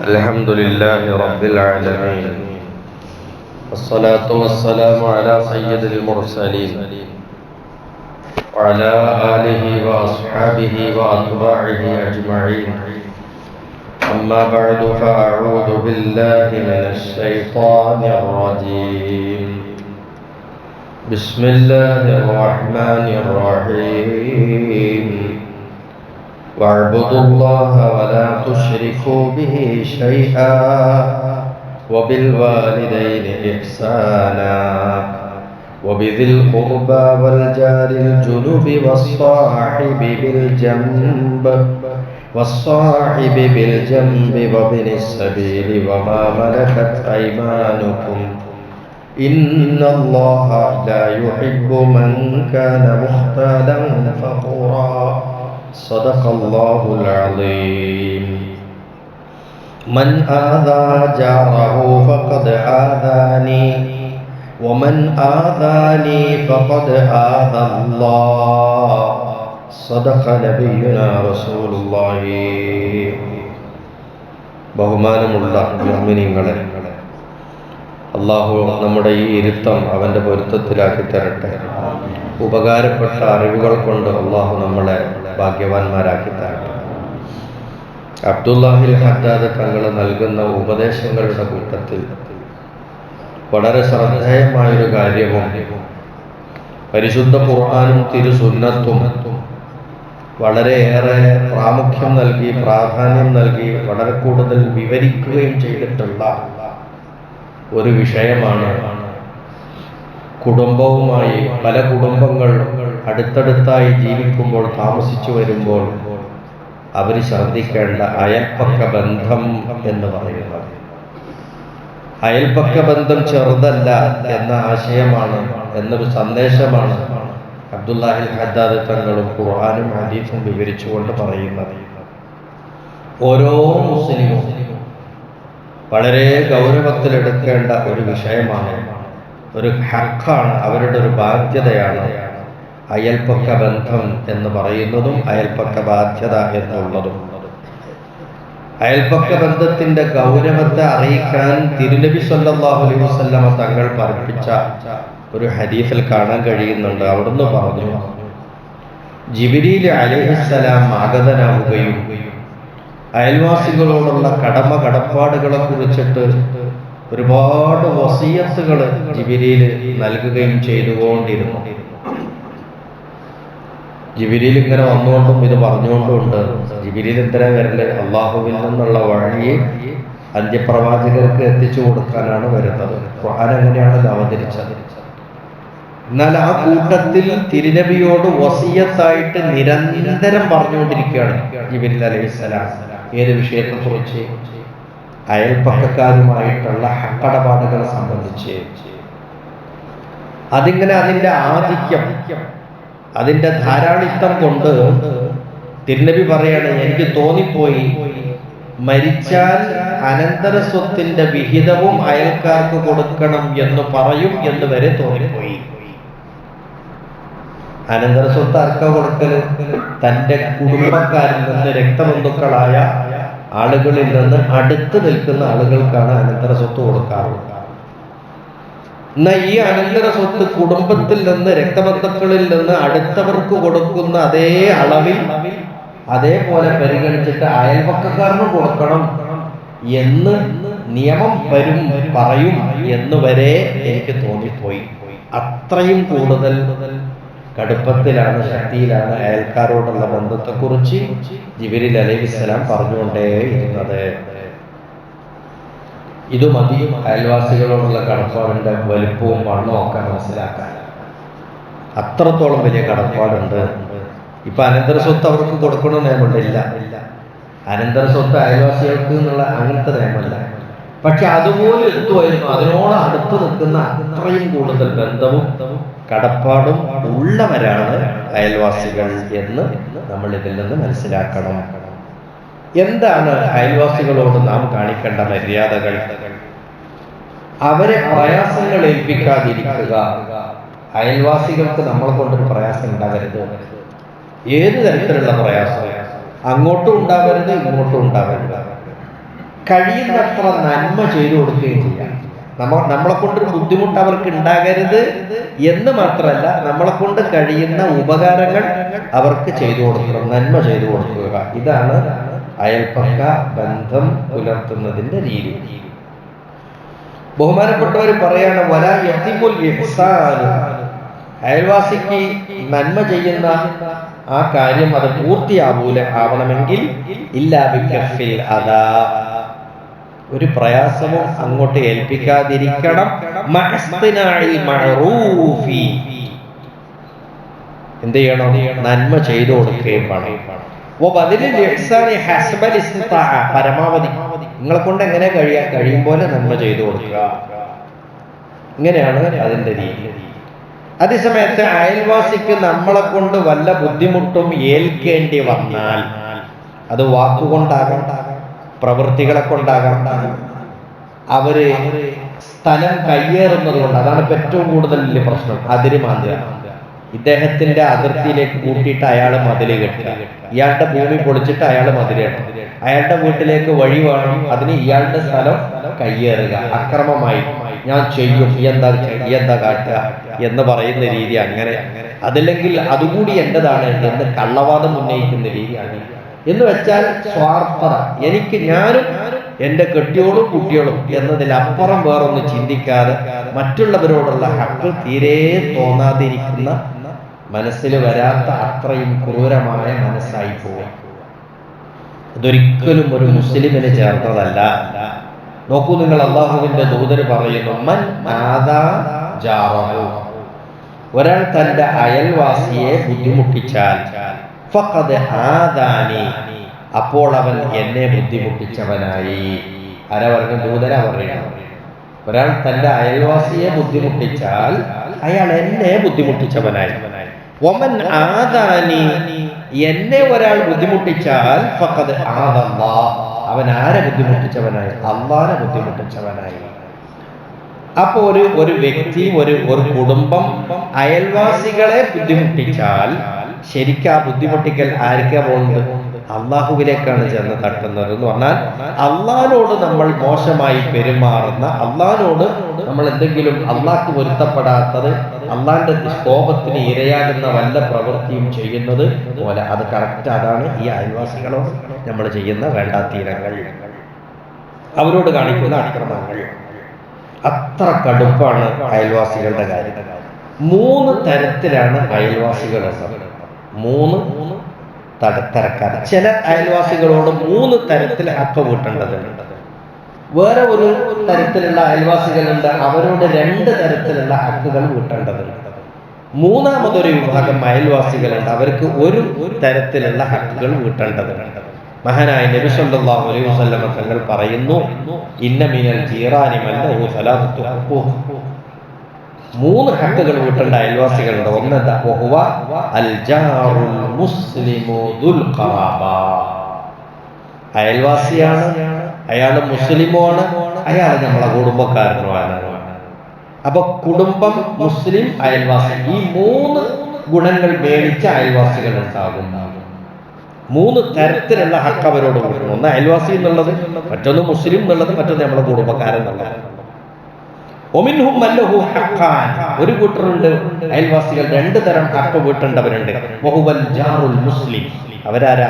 الحمد لله رب العالمين، والصلاة والسلام على سيد المرسلين وعلى آله وأصحابه وأتباعه أجمعين. أما بعد، فأعوذ بالله من الشيطان الرجيم. بسم الله الرحمن الرحيم. واعبدوا الله ولا تشركوا به شيئا وبالوالدين إحسانا وبذي القربى والجار الجنب والصاحب بالجنب وابن السبيل وما ملكت أيمانكم إن الله لا يحب من كان مختالا فخورا. صدق الله العظيم. من آذى جاره فقد آذاني ومن آذاني فقد آذى الله. صدق نبينا رسول الله. ബഹുമാനമുള്ള മുഅ്മിനീങ്ങളെ, അല്ലാഹു നമ്മുടെ ഈ ഇരുത്തം അവൻ്റെ പൊരുത്തത്തിലാക്കി തരട്ടെ. ഉപകാരപ്പെട്ട അറിവുകൾ കൊണ്ട് അല്ലാഹു നമ്മളെ ഭാഗ്യവാന്മാരാക്കി തരട്ടെ. അബ്ദുല്ലാഹിൽ ഹദ്ദാദ് തങ്ങൾ നൽകുന്ന ഉപദേശങ്ങളുടെ കൂട്ടത്തിൽ വളരെ ശ്രദ്ധേയമായൊരു കാര്യവും പരിശുദ്ധ ഖുർആനും തിരുസുന്നത്തും വളരെയേറെ പ്രാമുഖ്യം നൽകി, പ്രാധാന്യം നൽകി, വളരെ കൂടുതൽ വിവരിക്കുകയും ചെയ്തിട്ടുള്ള ഒരു വിഷയമാണ് കുടുംബവുമായി. പല കുടുംബങ്ങൾ അടുത്തടുത്തായി ജീവിക്കുമ്പോൾ, താമസിച്ചു വരുമ്പോൾ അവർ ശ്രദ്ധിക്കേണ്ട അയൽപക്ക ബന്ധം എന്ന് പറയുന്നത്. അയൽപക്ക ബന്ധം ചെറുതല്ല എന്ന ആശയമാണ്, എന്നൊരു സന്ദേശമാണ് അബ്ദുല്ലാഹിൽ ഹദ്ദാദ് തങ്ങളും ഖുർആനും ഹദീസും വിവരിച്ചുകൊണ്ട് പറയുന്നത്. ഓരോ മുസ്ലിമും വളരെ ഗൗരവത്തിലെടുക്കേണ്ട ഒരു വിഷയമാണ്, ഒരു ഹക്കാണ്, അവരുടെ ഒരു ബാധ്യതയാണ് അയൽപക്ക ബന്ധം എന്ന് പറയുന്നതും അയൽപക്ക ബാധ്യത എന്നുള്ളതും. അയൽപക്ക ബന്ധത്തിന്റെ ഗൗരവത്തെ അറിയിക്കാൻ തിരുനബി സല്ലല്ലാഹു അലൈഹി വസല്ലമ തങ്ങൾ പഠിപ്പിച്ച ഒരു ഹദീസിൽ കാണാൻ കഴിയുന്നുണ്ട്. അവിടുന്ന് പറഞ്ഞു, ജിബ്രീൽ അലൈഹിസ്സലാം ആഗതനാവുകയും അയൽവാസികളോടുള്ള കടപ്പാടുകളെ കുറിച്ചിട്ട് ഒരുപാട് വസിയത്തുകൾ ജിബ്രീൽ നൽകുകയും ചെയ്തുകൊണ്ടിരുന്നു. ജിബ്രീൽ ഇങ്ങനെ വന്നുകൊണ്ടും ഇത് പറഞ്ഞുകൊണ്ടുമുണ്ട്. ജിബ്രീൽ എന്തിനാ വരല്? അള്ളാഹുവിൽ നിന്നുള്ള വഴി അന്ത്യപ്രവാചകർക്ക് എത്തിച്ചു കൊടുക്കാനാണ് വരുന്നത്. ഖുർആൻ അങ്ങനെയാണല്ലോ അവതരിച്ചത്. എന്നാൽ ആ കൂട്ടത്തിൽ തിരുനബിയോട് വസിയത്തായിട്ട് നിരന്തരം പറഞ്ഞുകൊണ്ടിരിക്കുകയാണ് ജിബ്രീൽ അലൈഹിസ്സലാം. ഏത് വിഷയത്തെക്കുറിച്ച്? അയൽപക്കക്കാരുമായിട്ടുള്ള ഹക്കടപാടുകളെ സംബന്ധിച്ച്. അതിങ്ങനെ അതിൻ്റെ ആധിക്യം, അതിൻ്റെ ധാരാളിത്തം കൊണ്ട് തിരുനബി പറയാണ്, എനിക്ക് തോന്നിപ്പോയി മരിച്ചാൽ അനന്തര സ്വത്തിന്റെ വിഹിതവും അയൽക്കാർക്ക് കൊടുക്കണം എന്ന് പറയും എന്ന് വരെ തോന്നിപ്പോയി. അനന്തര സ്വത്ത് ആർക്കാ കൊടുക്കല്? തൻ്റെ കുടുംബക്കാരിൽ നിന്ന്, രക്തബന്ധുക്കളായ ആളുകളിൽ നിന്ന് അടുത്ത് നിൽക്കുന്ന ആളുകൾക്കാണ് അനന്തര സ്വത്ത് കൊടുക്കാറുള്ളത്. എന്നാൽ ഈ അനന്തര സ്വത്ത് കുടുംബത്തിൽ നിന്ന്, രക്തബന്ധുക്കളിൽ നിന്ന് അടുത്തവർക്ക് കൊടുക്കുന്ന അതേ അളവിൽ, അതേപോലെ പരിഗണിച്ചിട്ട് അയൽപക്കക്കാരന് കൊടുക്കണം എന്ന് നിയമം പറയും എന്ന് വരെ എനിക്ക് തോന്നിപ്പോയി. അത്രയും കൂടുതൽ കടുപ്പത്തിലാണ്, ശക്തിയിലാണ് അയൽക്കാരോടുള്ള ബന്ധത്തെക്കുറിച്ച് ജിബ്രീൽ അലൈഹിസ്സലാം പറഞ്ഞുകൊണ്ടേയിരുന്നത്. ഇത് മതി അയൽവാസികളോടുള്ള കടപ്പാടിന്റെ വലുപ്പവും വണ്ണവും ഒക്കെ മനസ്സിലാക്കാൻ. അത്രത്തോളം വലിയ കടപ്പാടുണ്ട്. ഇപ്പൊ അനന്തര സ്വത്ത് അവർക്ക് കൊടുക്കണമെന്ന് നിയമമില്ല. അനന്തര സ്വത്ത് അയൽവാസികൾക്ക് എന്നുള്ള അങ്ങനത്തെ നിയമമല്ല. പക്ഷെ അതുപോലെ എത്തുമായിരുന്നു. അതിനോട് അടുത്ത് നിൽക്കുന്ന അത്രയും കൂടുതൽ ബന്ധവും കടപ്പാടും ഉള്ളവരാണ് അയൽവാസികൾ എന്ന് നമ്മൾ ഇതിൽ നിന്ന് മനസ്സിലാക്കണം. എന്താണ് അയൽവാസികളോട് നാം കാണിക്കേണ്ട മര്യാദകൾ? അവരെ പ്രയാസങ്ങൾ ഏൽപ്പിക്കാതിരിക്കുക. അയൽവാസികൾക്ക് നമ്മളെ കൊണ്ടൊരു പ്രയാസം ഉണ്ടാകരുത്. ഏത് തരത്തിലുള്ള പ്രയാസം? അങ്ങോട്ടും ഉണ്ടാവരുത്, ഇങ്ങോട്ടും ഉണ്ടാവരുത്. കഴിയുന്നത്ര നന്മ ചെയ്തു കൊടുക്കുകയും ചെയ്യാം. നമ്മളെ കൊണ്ടൊരു ബുദ്ധിമുട്ട് അവർക്ക് ഉണ്ടാകരുത് എന്ന് മാത്രമല്ല, നമ്മളെ കൊണ്ട് കഴിയുന്ന ഉപകാരങ്ങൾ അവർക്ക് ചെയ്തു കൊടുക്കണം, നന്മ ചെയ്തു കൊടുക്കുക. ഇതാണ് അയൽപക്ക ബന്ധം പുലർത്തുന്നതിന്റെ രീതി. ബഹുമാനപ്പെട്ടവർ പറയാണ്, വലാ യതിമുൽ ഇഹ്സാൻ, അയൽവാസിക്ക് നന്മ ചെയ്യുന്ന ആ കാര്യം അത് ആവണമെങ്കിൽ ഇല്ലാ ബികഫിൽ അദാ, ഒരു പ്രയാസവും അങ്ങോട്ട് ഏൽപ്പിക്കാതിരിക്കണം. എന്ത് ചെയ്യണം? നന്മ ചെയ്തു കൊടുക്കുകയും വേണം. പരമാവധി നിങ്ങളെ കൊണ്ട് എങ്ങനെ കഴിയും പോലെ നന്മ ചെയ്തു കൊടുക്കുക. ഇങ്ങനെയാണ് അതിന്റെ രീതി. അതേസമയത്ത് അയൽവാസിക്ക് നമ്മളെ കൊണ്ട് വല്ല ബുദ്ധിമുട്ടും ഏൽക്കേണ്ടി വന്നാൽ അത് വാക്കുകൊണ്ടാകാം, പ്രവൃത്തികളെ കൊണ്ടാകാം, അവര് സ്ഥലം കയ്യേറുന്നത് കൊണ്ട്, അതാണ് ഇപ്പൊ ഏറ്റവും കൂടുതൽ വലിയ പ്രശ്നം. അതിര് മാന്തുക, ഇദ്ദേഹത്തിന്റെ അതിർത്തിയിലേക്ക് കൂട്ടിയിട്ട് അയാൾ മതില് കെട്ടുക, ഇയാളുടെ ഭൂമി പൊളിച്ചിട്ട് അയാൾ മതില് കെട്ടുക, അയാളുടെ വീട്ടിലേക്ക് വഴി വേണം, അതിന് ഇയാളുടെ സ്ഥലം കയ്യേറുക, അക്രമമായി ഞാൻ ചെയ്യും, ഈ എന്താ കാട്ടുക എന്ന് പറയുന്ന രീതി. അങ്ങനെ അതല്ലെങ്കിൽ അതുകൂടി എന്റേതാണ് എന്ന് കള്ളവാദം ഉന്നയിക്കുന്ന രീതിയാണ്. എന്ന് വെച്ചാൽ സ്വാർത്ഥത, എനിക്ക് ഞാനും എൻ്റെ കെട്ടിയോളും കുട്ടികളും എന്നതിലപ്പുറം വേറൊന്ന് ചിന്തിക്കാതെ മറ്റുള്ളവരോടുള്ള ഹക്ക് തീരെ തോന്നാതിരിക്കുന്ന, മനസ്സിൽ വരാത്ത അത്രയും ക്രൂരമായ മനസ്സായി പോയി. അതൊരിക്കലും ഒരു മുസ്ലിമിന് ചേർന്നതല്ല. നോക്കൂ നിങ്ങൾ, അള്ളാഹുവിന്റെ ദൂതർ പറയുന്നു, മൻ ആദാ ജാറഹു, ഒരാൾ തന്റെ അയൽവാസിയെ ബുദ്ധിമുട്ടിച്ചാൽ ഫഖദ് ആദാനി, അപ്പോൾ അവൻ എന്നെ ബുദ്ധിമുട്ടിച്ചവനായി. ആരാ പറഞ്ഞു? ദൂതരാ പറയുന്നത്. ഒരാൾ തന്റെ അയൽവാസിയെ ബുദ്ധിമുട്ടിച്ചാൽ അയാൾ എന്നെ ബുദ്ധിമുട്ടിച്ചവനായി. വമൻ ആദാനി, എന്നെ ഒരാൾ ബുദ്ധിമുട്ടിച്ചാൽ ഫഖദ് ആദല്ലാഹ്, അവൻ ആരെ ബുദ്ധിമുട്ടിച്ചവനായി? അള്ളാനെ ബുദ്ധിമുട്ടിച്ചവനായി. അപ്പൊ ഒരു വ്യക്തി, ഒരു കുടുംബം അയൽവാസികളെ ബുദ്ധിമുട്ടിച്ചാൽ ശരിക്കും ആ ബുദ്ധിമുട്ടിക്കൽ ആർക്കാ പോകുന്നത്? അള്ളാഹുവിലേക്കാണ് ചെന്ന് തട്ടുന്നത്. എന്ന് പറഞ്ഞാൽ അള്ളാഹിനോട് നമ്മൾ മോശമായി പെരുമാറുന്ന, അള്ളാഹിനോട് നമ്മൾ എന്തെങ്കിലും അള്ളാഹ്ക്ക് പൊരുത്തപ്പെടാത്തത്, അള്ളാഹിന്റെ കോപത്തിന് ഇരയാകുന്ന വല്ല പ്രവൃത്തിയും ചെയ്യുന്നത് പോലെ അത് കറക്റ്റ്. അതാണ് ഈ അയൽവാസികളോട് നമ്മൾ ചെയ്യുന്ന വേണ്ടാത്തീരങ്ങൾ, അവരോട് കാണിക്കുന്ന അക്രമങ്ങൾ. അത്ര കടുപ്പാണ് അയൽവാസികളുടെ കാര്യം. 3 തരത്തിലാണ് അയൽവാസികളുള്ളത്. 3 തരക്കാർ. ചില അയൽവാസികളോട് 3 തരത്തിൽ ഹക്ക് വീട്ടേണ്ടതുണ്ട്. വേറെ ഒരു തരത്തിലുള്ള അയൽവാസികളുണ്ട്, അവരോട് 2 തരത്തിലുള്ള ഹക്കുകൾ വീട്ടേണ്ടതുണ്ട്. മൂന്നാമതൊരു വിഭാഗം അയൽവാസികളുണ്ട്, അവർക്ക് ഒരു തരത്തിലുള്ള ഹക്കുകൾ വീട്ടേണ്ടതുണ്ട്. മഹാനായ നബി സല്ലല്ലാഹു അലൈഹി വസല്ലം തങ്ങൾ പറയുന്നു, ഇന്ന മിനൽ ജീറാനി മൻ ലഹു സലാസത്തു ഹഖൂഖ്, 3 ഹക്കുകൾ വീട്ടേണ്ട അയൽവാസികളുണ്ട്. ഒന്നെന്താ? വഹുവ അൽ ജാറുൽ മുസ്ലിമു ദുൽ ഖറാബ, അയൽവാസിയാണ്, അയാൾ മുസ്ലിമാണ്, അയാൾ നമ്മളെ കുടുംബക്കാരനുമാണ്. അപ്പൊ കുടുംബം, മുസ്ലിം, അയൽവാസി, ഈ 3 ഗുണങ്ങൾ മേടിച്ച അയൽവാസികൾ ഉണ്ടാകും. 3 തരത്തിലുള്ള ഹക്ക് അവരോട് കൊടുക്കണം. ഒന്ന് അയൽവാസി എന്നുള്ളത്, മറ്റൊന്ന് മുസ്ലിം എന്നുള്ളത്, മറ്റൊന്ന് നമ്മളെ കുടുംബക്കാരൻ എന്നുള്ളത്. ഒമിൻഹും മല്ലഹു ഹഖാൻ, ഒരു കൂട്ടരുണ്ട് അയൽവാസികൾ 2 തരം ഹക്ക് വീട്ടേണ്ടവരുണ്ട്. വഹുവൽ ജാറുൽ മുസ്ലിം, അവരാരാ?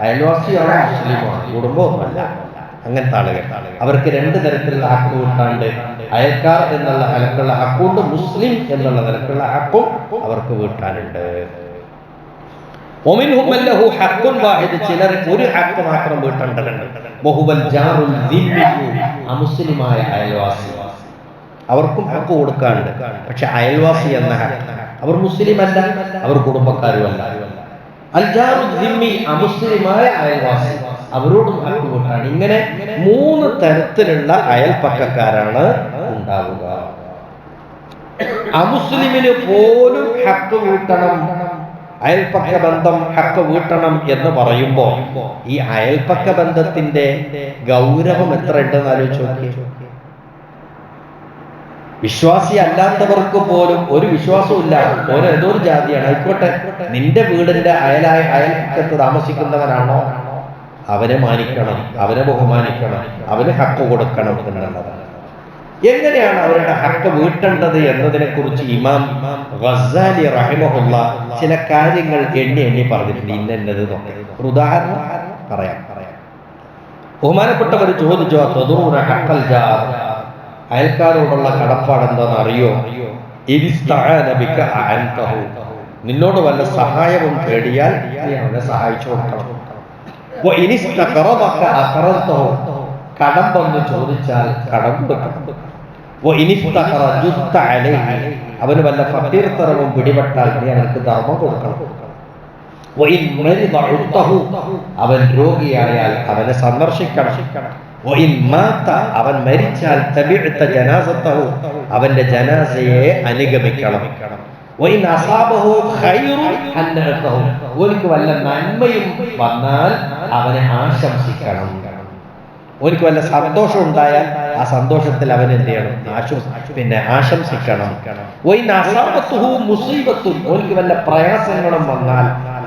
അയൽവാസിയാണോ മുസ്ലിമാണോ, കുടുംബമൊന്നുമല്ല, അങ്ങനത്തെ ആളുകൾ. അവർക്ക് 2 തരത്തിലുള്ള ഹക്ക് വീട്ടാണ്ട്, അയൽക്കാർ എന്നുള്ള നിലക്കുള്ള ഹക്കുണ്ട്, മുസ്ലിം എന്നുള്ള നിലക്കുള്ള ഹക്കും അവർക്ക് വീട്ടാനുണ്ട്. ഒമിൻഹും മല്ലഹു ഹഖുൻ വാഹിദ്, ചിലർ ഒരു ഹക്ക് മാത്രം വീട്ടേണ്ടതുണ്ട്. വഹുവൽ ജാറുൽ ദിമ്മി, അമുസ്ലിമായ അയൽവാസി, അവർക്കും ഹക്ക് കൊടുക്കാറുണ്ട്. പക്ഷെ അയൽവാസി എന്ന ഹക്ക്, അവർ മുസ്ലിം അല്ല, അവർ കുടുംബക്കാരുമല്ല. അൽ ജാറു ദിമ്മി, അമുസ്ലിമായ അയൽവാസി, അവരോടും ഹക്ക് വീട്ടാണ്. ഇങ്ങനെ 3 തരത്തിലുള്ള അയൽപ്പക്കക്കാരാണ് ഉണ്ടാവുക. അമുസ്ലിമിന് പോലും ഹക്ക് വീട്ടണം, അയൽപ്പക്ക ബന്ധം ഹക്ക് വീട്ടണം എന്ന് പറയുമ്പോൾ ഈ അയൽപ്പക്ക ബന്ധത്തിന്റെ ഗൗരവം എത്ര ഉണ്ടെന്ന് ആലോചിച്ച് നോക്കിയേ. വിശ്വാസി അല്ലാത്തവർക്ക് പോലും ഒരു വിശ്വാസവും ഇല്ല, ഓരോ ഏതോ ഒരു ജാതിയാണ്, ആയിക്കോട്ടെ, നിന്റെ വീടിന്റെ അയൽപ്പക്കത്ത് താമസിക്കുന്നവനാണോ അവനെ മാനിക്കണം, അവനെ ബഹുമാനിക്കണം, അവന് ഹക്ക് കൊടുക്കണം എന്നുള്ളതാണ്. എങ്ങനെയാണ് അവരുടെ ഹക്ക് വീട്ടേണ്ടത് എന്നതിനെ കുറിച്ച് ഇമാം ഗസാലി റഹിമഹുള്ള ചില കാര്യങ്ങൾ എണ്ണി പറഞ്ഞിട്ടുണ്ട്. ഇന്നത് നോക്കാം. ഒരു ഉദാഹരണം പറയാം. ബഹുമാനപ്പെട്ടവർ ചോദിച്ചു, തദൂന ഹഖൽ ജാർ, അയൽക്കാരോടുള്ള കടപ്പാട് എന്താണെന്ന് അറിയോ? ഇനിസ്തഅന ബിക അഅൻതഹു, നിന്നോട് വല്ല സഹായവും തേടിയാൽ നീ അവനെ സഹായിച്ചു കൊടുക്കണം. വ ഇനിസ്തഖറബക അഖറതഹു, കടം വന്ന് ചോദിച്ചാൽ കടം കൊടുക്കണം. വ ഇനിസ്തഖറ ജുസ്ത അലൈഹി, അവന് വല്ല ഫഖീർത്തരവും പിടിപെട്ടാൽ നീ അവർക്ക് ധർമ്മം കൊടുക്കണം. വ ഇൻ മരിദ ഉത്തഹു, അവൻ രോഗിയായാൽ അവനെ സന്ദർശിക്കണം. വ ഇൻ മാത, അവൻ മരിച്ചാൽ തബിഅത ജനാസതഹു, അവന്റെ ജനാസയെ അനുഗമിക്കണം. വ ഇൻ അസാബഹു ഖൈറുൻ ഹന്നഅതഹു, ഓനിക്ക് വല്ല നന്മയും വന്നാൽ അവനെ ആശംസിക്കണം. ഓനിക്ക് വല്ല സന്തോഷം ഉണ്ടായാൽ ആ സന്തോഷത്തിൽ അവൻ എന്ത് ചെയ്യണം? ആശംസിക്കണം. വ ഇൻ അസാബത്തുഹു മുസീബത്തുൻ, ഓനിക്ക് വല്ല പ്രയാസങ്ങളും വന്നാൽ,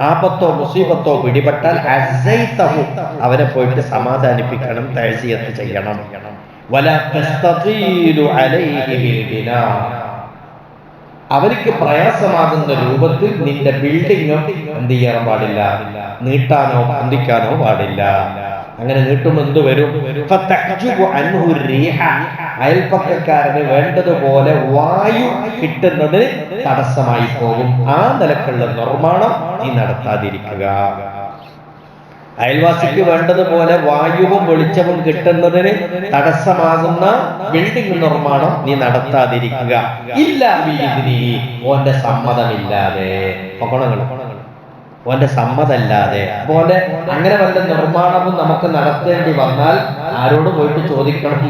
ആപത്തോ മുസീബത്തോ പിടിപെട്ടാൽ അസൈതഹു, അവനെ പോയിട്ട് സമാധാനിപ്പിക്കണം, തഅസിയത്ത് ചെയ്യണം. വലാ തസ്തീലു അലൈഹി ബിൽ ബിനാ, അവർക്ക് പ്രയാസമാകുന്ന രൂപത്തിൽ നിന്റെ ബിൽഡിംഗ് എന്ത് ചെയ്യാൻ പാടില്ല? നീട്ടാനോ പൊന്തിക്കാനോ പാടില്ല. അങ്ങനെ നീട്ടും എന്ത് വരും? അയൽപ്പക്കക്കാരന് വേണ്ടതുപോലെ വായു കിട്ടുന്നതിന് തടസ്സമായി പോകും. ആ നിലക്കുള്ള നിർമ്മാണം നീ നടത്താതിരിക്കുക. അയൽവാസിക്ക് വേണ്ടതുപോലെ വായുവും വെളിച്ചവും കിട്ടുന്നതിന് തടസ്സമാകുന്ന ബിൽഡിംഗ് നിർമ്മാണം നീ നടത്താതിരിക്കുക. ഇല്ല വീതിനി, ഓന്റെ സമ്മതമില്ലാതെ, ഓന്റെ സമ്മതമല്ലാതെ. പോലെ അങ്ങനെ വല്ല നിർമ്മാണവും നമുക്ക് നടത്തേണ്ടി വന്നാൽ ആരോട് പോയിട്ട് ചോദിക്കണം?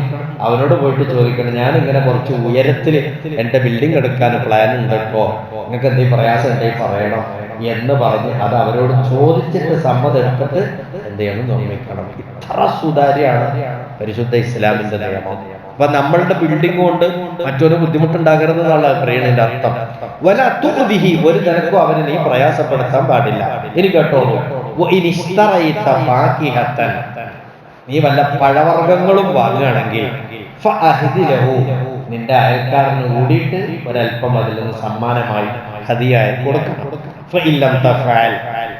അവനോട് പോയിട്ട് ചോദിക്കണം, ഞാൻ ഇങ്ങനെ കുറച്ച് ഉയരത്തിൽ എന്റെ ബിൽഡിംഗ് എടുക്കാൻ പ്ലാൻ ഉണ്ട്, ഇപ്പോ നിങ്ങൾക്ക് എന്തെങ്കിലും പ്രയാസം ഉണ്ടെങ്കിൽ പറയണം എന്ന് പറഞ്ഞ് അത് അവരോട് ചോദിച്ചിട്ട് സമ്മതം എടുത്തിട്ട് എന്ത് ചെയ്യണം? നിർമ്മിക്കണം. ഇത്ര സുതാര്യാണ് പരിശുദ്ധ ഇസ്ലാമിന്റെ നിയമം. അപ്പൊ നമ്മളുടെ ബിൽഡിംഗ് കൊണ്ട് മറ്റൊരു ബുദ്ധിമുട്ടുണ്ടാകരുത് എന്നുള്ള പറയുന്നതിന്റെ അർത്ഥം. വല തുഅ്ദിഹി, ഒരു നിലക്കും അവനെ നീ പ്രയാസപ്പെടുത്താൻ പാടില്ല. ഇനി കേട്ടോളൂ, നീ വല്ല പഴവർഗ്ഗങ്ങളും വാങ്ങുകയാണെങ്കിൽ നിന്റെ അയൽക്കാരന് കൂടിയിട്ട് ഒരൽപ്പം അതിൽ നിന്ന് സമ്മാനമായി ഹദിയായി കൊടുക്കണം.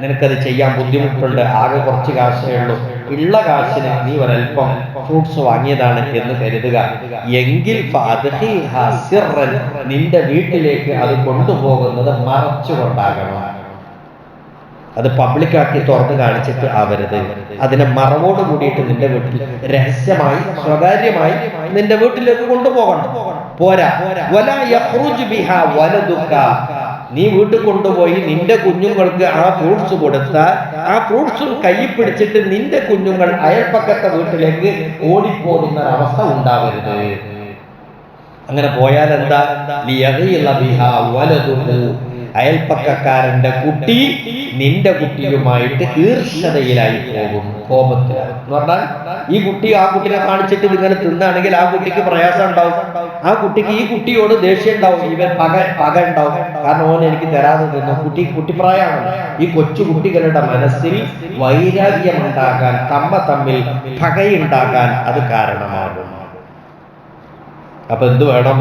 നിനക്കത് ചെയ്യാൻ ബുദ്ധിമുട്ടുണ്ട്, ആകെ കുറച്ച് കാശേ ഉള്ളൂ, ഉള്ള കാശിന് നീ ഒരൽപ്പം ഫ്രൂട്ട്സ് വാങ്ങിയതാണ് എന്ന് കരുതുക എങ്കിൽ നിന്റെ വീട്ടിലേക്ക് അത് കൊണ്ടുപോകുന്നത് മറച്ചുകൊണ്ടാകണം. അത് പബ്ലിക്കാക്കി തുറന്ന് കാണിച്ചിട്ട് ആവരുത്. അതിനെ മറവോട് കൂടിയിട്ട് നിന്റെ വീട്ടിൽ രഹസ്യമായി സ്വകാര്യമായി നിന്റെ വീട്ടിലേക്ക് കൊണ്ടുപോകണം. പോരാ, വലാ യഖ്റുജ് ബിഹാ വലദുക, നീ വീട്ടിൽ കൊണ്ടുപോയി നിന്റെ കുഞ്ഞുങ്ങൾക്ക് ആ ഫ്രൂട്ട്സ് കൊടുത്താൽ ആ ഫ്രൂട്ട്സ് കയ്യിൽ പിടിച്ചിട്ട് നിന്റെ കുഞ്ഞുങ്ങൾ അയൽപ്പക്കത്തെ വീട്ടിലേക്ക് ഓടിപ്പോകുന്ന ഒരവസ്ഥ ഉണ്ടാവരുത്. അങ്ങനെ പോയാൽ എന്താ? അയൽപ്പക്കക്കാരന്റെ കുട്ടി നിന്റെ കുട്ടിയുമായിട്ട് ഈർഷ്യതയിലായി പോകും, കോപത്തിലായി. എന്ന് പറഞ്ഞാൽ ഈ കുട്ടി ആ കുട്ടിനെ കാണിച്ചിട്ട് ഇങ്ങനെ തിന്നാണെങ്കിൽ ആ കുട്ടിക്ക് പ്രയാസം ഉണ്ടാവും, ആ കുട്ടിക്ക് ഈ കുട്ടിയോട് ദേഷ്യം ഉണ്ടാവും, ഇവൻ പക ഉണ്ടാവും. കാരണം ഓൻ എനിക്ക് തരാതെ തിന്നു. കുട്ടിപ്രായമാണ്. ഈ കൊച്ചു കുട്ടികളുടെ മനസ്സിൽ വൈരാഗ്യം ഉണ്ടാകാൻ, തമ്മിൽ പകയുണ്ടാകാൻ അത് കാരണമാകും. അപ്പൊ എന്ത് വേണം?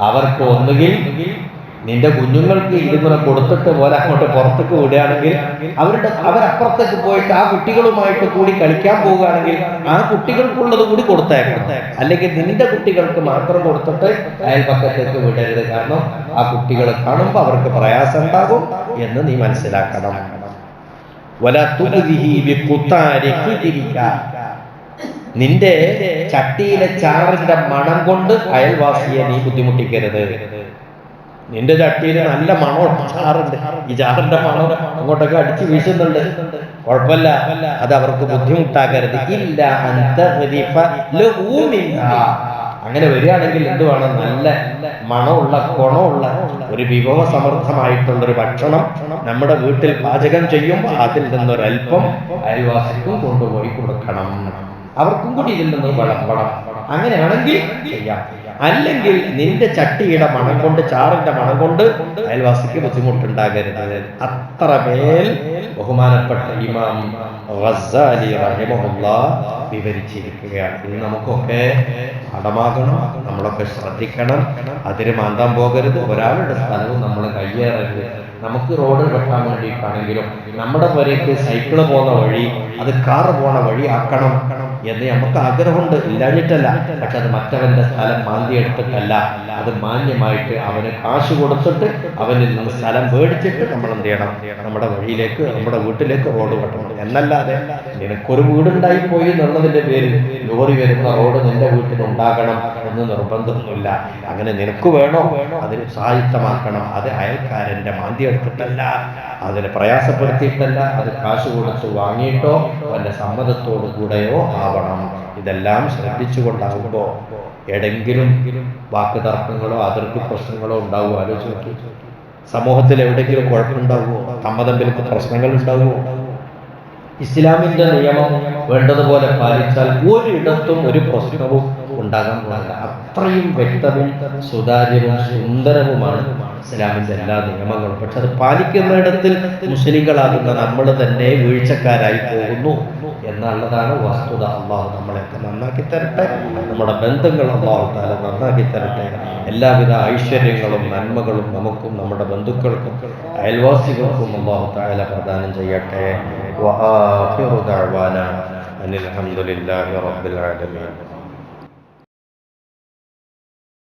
അവർക്ക് ഒന്നുകിൽ നിന്റെ കുഞ്ഞുങ്ങൾക്ക് ഇതിങ്ങനെ കൊടുത്തിട്ട് പോലെ അങ്ങോട്ട് പുറത്തേക്ക് വിടുകയാണെങ്കിൽ അവരപ്പുറത്തേക്ക് പോയിട്ട് ആ കുട്ടികളുമായിട്ട് കൂടി കളിക്കാൻ പോവുകയാണെങ്കിൽ ആ കുട്ടികൾക്കുള്ളത് കൂടി കൊടുത്തേക്കണം. അല്ലെങ്കിൽ നിന്റെ കുട്ടികൾക്ക് മാത്രം കൊടുത്തിട്ട് അയൽപക്കത്തേക്ക് വിടരുത്. കാരണം ആ കുട്ടികളെ കാണുമ്പോൾ അവർക്ക് പ്രയാസം ഉണ്ടാകും എന്ന് നീ മനസ്സിലാക്കണം. നിന്റെ ചട്ടിയിലെ ചാറിന്റെ മണം കൊണ്ട് അയൽവാസിയെ നീ ബുദ്ധിമുട്ടിക്കരുത്. നിന്റെ ചട്ടിയിൽ നല്ല മണമുള്ള ചാറുണ്ട്, ഈ ചാറിന്റെ മണം അങ്ങോട്ടൊക്കെ അടിച്ചു വീശുന്നുണ്ട്, കുഴപ്പമില്ല, അത് അവർക്ക് ബുദ്ധിമുട്ടാക്കരുത്. ഇല്ല അങ്ങനെ വരികയാണെങ്കിൽ എന്ത് വേണം? നല്ല മണമുള്ള ഗുണമുള്ള ഒരു വിഭവ സമൃദ്ധമായിട്ടുള്ള ഒരു ഭക്ഷണം നമ്മുടെ വീട്ടിൽ പാചകം ചെയ്യുമ്പോൾ അതിൽ നിന്നൊരൽപ്പം അയൽവാസിക്കും കൊണ്ടുപോയി കൊടുക്കണം. അവർക്കും കൂടി ഇതിൽ നിന്ന് വിളമ്പണം. അങ്ങനെയാണെങ്കിൽ ചെയ്യാം. അല്ലെങ്കിൽ നിന്റെ ചട്ടിയുടെ മണം കൊണ്ട്, ചാറിന്റെ മണം കൊണ്ട് അയൽവാസിക്ക് ബുദ്ധിമുട്ടുണ്ടാകരുത്. അത്രമേൽ ബഹുമാനപ്പെട്ട ഇമാം ഗസ്സാലി റഹിമഹുല്ലാഹ് വിവരിച്ചിരിക്കുകയാണ്. ഇത് നമുക്കൊക്കെ പാഠമാകണം, നമ്മളൊക്കെ ശ്രദ്ധിക്കണം. അതിന് മാന്താൻ പോകരുത്, ഒരാളുടെ സ്ഥലവും നമ്മൾ കയ്യേറരുത്. നമുക്ക് റോഡ് വെട്ടാൻ വേണ്ടിയിട്ടാണെങ്കിലും നമ്മുടെ പുരയ്ക്ക് സൈക്കിള് പോകുന്ന വഴി അത് കാറ് പോണ വഴി ആക്കണം എന്ന് നമുക്ക് ആഗ്രഹമുണ്ട്, ഇല്ലാഞ്ഞിട്ടല്ല. പക്ഷെ അത് മറ്റവന്റെ സ്ഥലം മാന്തിയെടുത്തിട്ടല്ല, അത് മാന്യമായിട്ട് അവന് കാശ് കൊടുത്തിട്ട് അവനിൽ നിന്ന് സ്ഥലം മേടിച്ചിട്ട് നമ്മൾ എന്ത് ചെയ്യണം, നമ്മുടെ വഴിയിലേക്ക്, നമ്മുടെ വീട്ടിലേക്ക് റോഡ് വെട്ടണം. എന്നല്ലാതെ നിനക്കൊരു വീടുണ്ടായി പോയി എന്നുള്ളതിന്റെ പേരിൽ ലോറി വരുന്ന റോഡ് നിന്റെ വീട്ടിലുണ്ടാകണം എന്ന് നിർബന്ധമൊന്നുമില്ല. അങ്ങനെ നിനക്ക് വേണോ അതിന് സാഹിത്യമാക്കണം. അത് അയൽക്കാരന്റെ മാന്തിയെടുത്തിട്ടല്ല, അതിനെ പ്രയാസപ്പെടുത്തിയിട്ടല്ല, അത് കാശ് കൊടുത്ത് വാങ്ങിയിട്ടോ അവന്റെ സമ്മതത്തോടു കൂടെയോ ആവണം. ഇതെല്ലാം ശ്രദ്ധിച്ചുകൊണ്ടാകുമ്പോ എവിടെങ്കിലും വാക്ക് തർക്കങ്ങളോ അതിർത്തി പ്രശ്നങ്ങളോ ഉണ്ടാവുമോ? ആലോചിച്ച് നോക്കി. സമൂഹത്തിൽ എവിടെയെങ്കിലും കുഴപ്പമുണ്ടാവുമോ? തമ്മതമ്പിലൊക്കെ പ്രശ്നങ്ങൾ ഉണ്ടാവുമോ? ഇസ്ലാമിന്റെ നിയമം വേണ്ടതുപോലെ പാലിച്ചാൽ ഒരിടത്തും ഒരു പ്രശ്നവും ഉണ്ടാകാൻ പാടില്ല. അത്രയും വ്യക്തവും സുതാര്യവും സുന്ദരവുമാണ് ഇസ്ലാമിന്റെ എല്ലാ നിയമങ്ങളും. പക്ഷെ അത് പാലിക്കുന്നിടത്തിൽ മുസ്ലിങ്ങളാകുന്ന നമ്മൾ തന്നെ വീഴ്ചക്കാരായി പോകുന്നു എന്നുള്ളതാണ് വസ്തുത. അള്ളാഹു നമ്മളെയൊക്കെ നന്നാക്കി തരട്ടെ, നമ്മുടെ ബന്ധങ്ങൾ അള്ളാഹു തആല നന്നാക്കി തരട്ടെ. എല്ലാവിധ ഐശ്വര്യങ്ങളും നന്മകളും നമുക്കും നമ്മുടെ ബന്ധുക്കൾക്കും അയൽവാസികൾക്കും അള്ളാഹു തആല പ്രദാനം ചെയ്യട്ടെ. വആഖിറു ദഅ്വാനാ അനിൽ ഹംദുലില്ലാഹി റബ്ബിൽ ആലമീൻ.